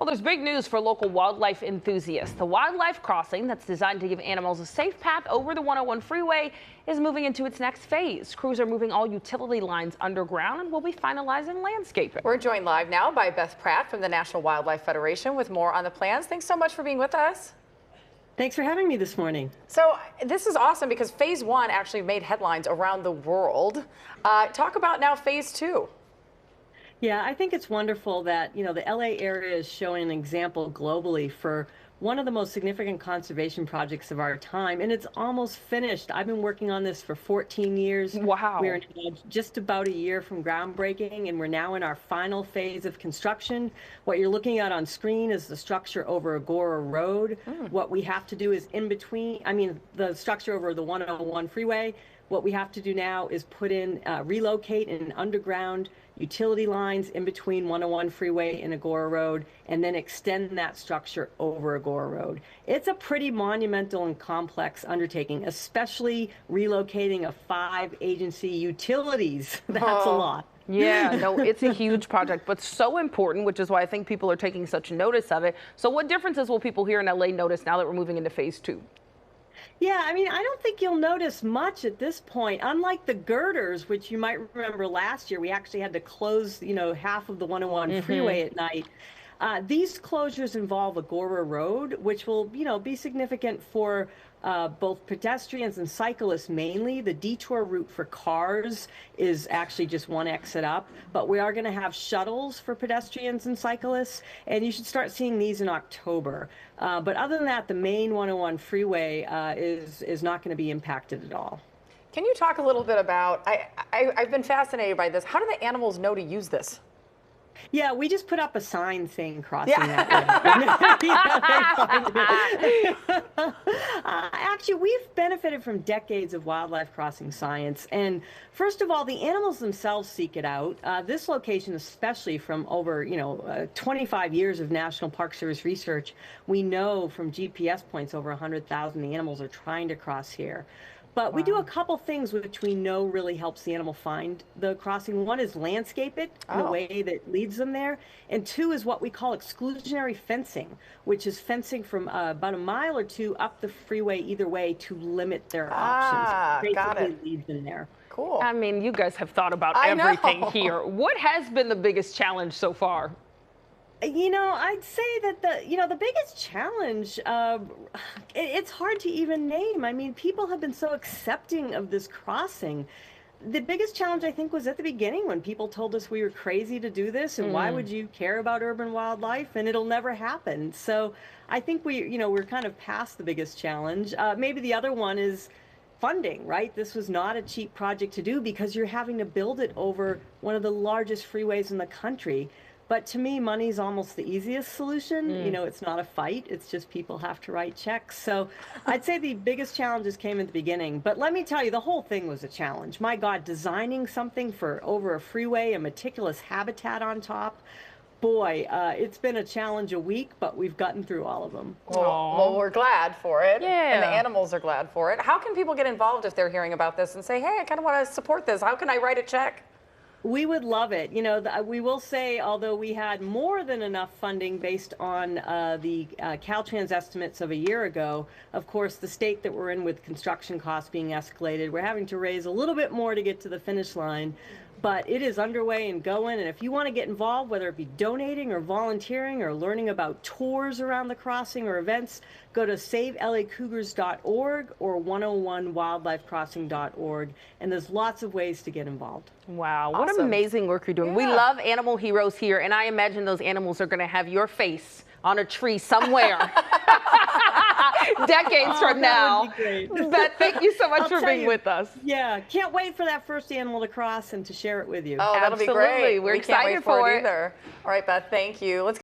Well, there's big news for local wildlife enthusiasts. The wildlife crossing that's designed to give animals a safe path over the 101 freeway is moving into its next phase. Crews are moving all utility lines underground and will be finalizing landscaping. We're joined live now by Beth Pratt from the National Wildlife Federation with more on the plans. Thanks so much for being with us. Thanks for having me this morning. So this is awesome because phase one actually made headlines around the world. Talk about now phase two. Yeah, I think it's wonderful that, the LA area is showing an example globally for one of the most significant conservation projects of our time, and it's almost finished. I've been working on this for 14 years. Wow. We're just about a year from groundbreaking, and we're now in our final phase of construction. What you're looking at on screen is the structure over Agora Road. What we have to do is the structure over the 101 freeway. What we have to do now is relocate an underground utility lines in between 101 freeway and Agora Road, and then extend that structure over Agora Road. It's a pretty monumental and complex undertaking, especially relocating 5 agency utilities. That's a lot. Yeah, no, it's a huge project, but so important, which is why I think people are taking such notice of it. So what differences will people here in LA notice now that we're moving into phase 2? Yeah, I don't think you'll notice much at this point. Unlike the girders, which you might remember last year, we actually had to close, half of the 101 freeway at night. These closures involve Agora Road, which will, be significant for both pedestrians and cyclists mainly. The detour route for cars is actually just one exit up, but we are going to have shuttles for pedestrians and cyclists, and you should start seeing these in October. But other than that, the main 101 freeway is not going to be impacted at all. Can you talk a little bit about, I've been fascinated by this. How do the animals know to use this? Yeah, we just put up a sign saying crossing that way. Actually, we've benefited from decades of wildlife crossing science. And first of all, the animals themselves seek it out. This location, especially from over, 25 years of National Park Service research, we know from GPS points over 100,000 animals are trying to cross here. But we do a couple things which we know really helps the animal find the crossing. One is landscape it in a way that leads them there. And 2 is what we call exclusionary fencing, which is fencing from about a mile or 2 up the freeway either way to limit their options. Got it. Leads them there. Cool. I mean, you guys have thought about everything here. What has been the biggest challenge so far? I'd say that the biggest challenge, it's hard to even name. People have been so accepting of this crossing. The biggest challenge, I think, was at the beginning when people told us we were crazy to do this and why would you care about urban wildlife and it'll never happen. So I think we're kind of past the biggest challenge. Maybe the other one is funding, right? This was not a cheap project to do because you're having to build it over one of the largest freeways in the country. But to me, money's almost the easiest solution. It's not a fight. It's just people have to write checks. So I'd say the biggest challenges came at the beginning. But let me tell you, the whole thing was a challenge. My God, designing something for over a freeway, a meticulous habitat on top. Boy, it's been a challenge a week, but we've gotten through all of them. Well, we're glad for it. Yeah. And the animals are glad for it. How can people get involved if they're hearing about this and say, hey, I kind of want to support this? How can I write a check? We would love it. We will say, although we had more than enough funding based on the Caltrans estimates of a year ago, of course, the state that we're in with construction costs being escalated, we're having to raise a little bit more to get to the finish line. But it is underway and going, and if you want to get involved, whether it be donating or volunteering or learning about tours around the crossing or events, go to savelacougars.org or 101wildlifecrossing.org, and there's lots of ways to get involved. Wow, what amazing work you're doing. We love animal heroes here, and I imagine those animals are going to have your face on a tree somewhere. Decades from now. Beth, thank you so much for being with us. Yeah, can't wait for that first animal to cross and to share it with you. Oh, that'll be great. We're excited can't wait for it either. All right, Beth, thank you. Let's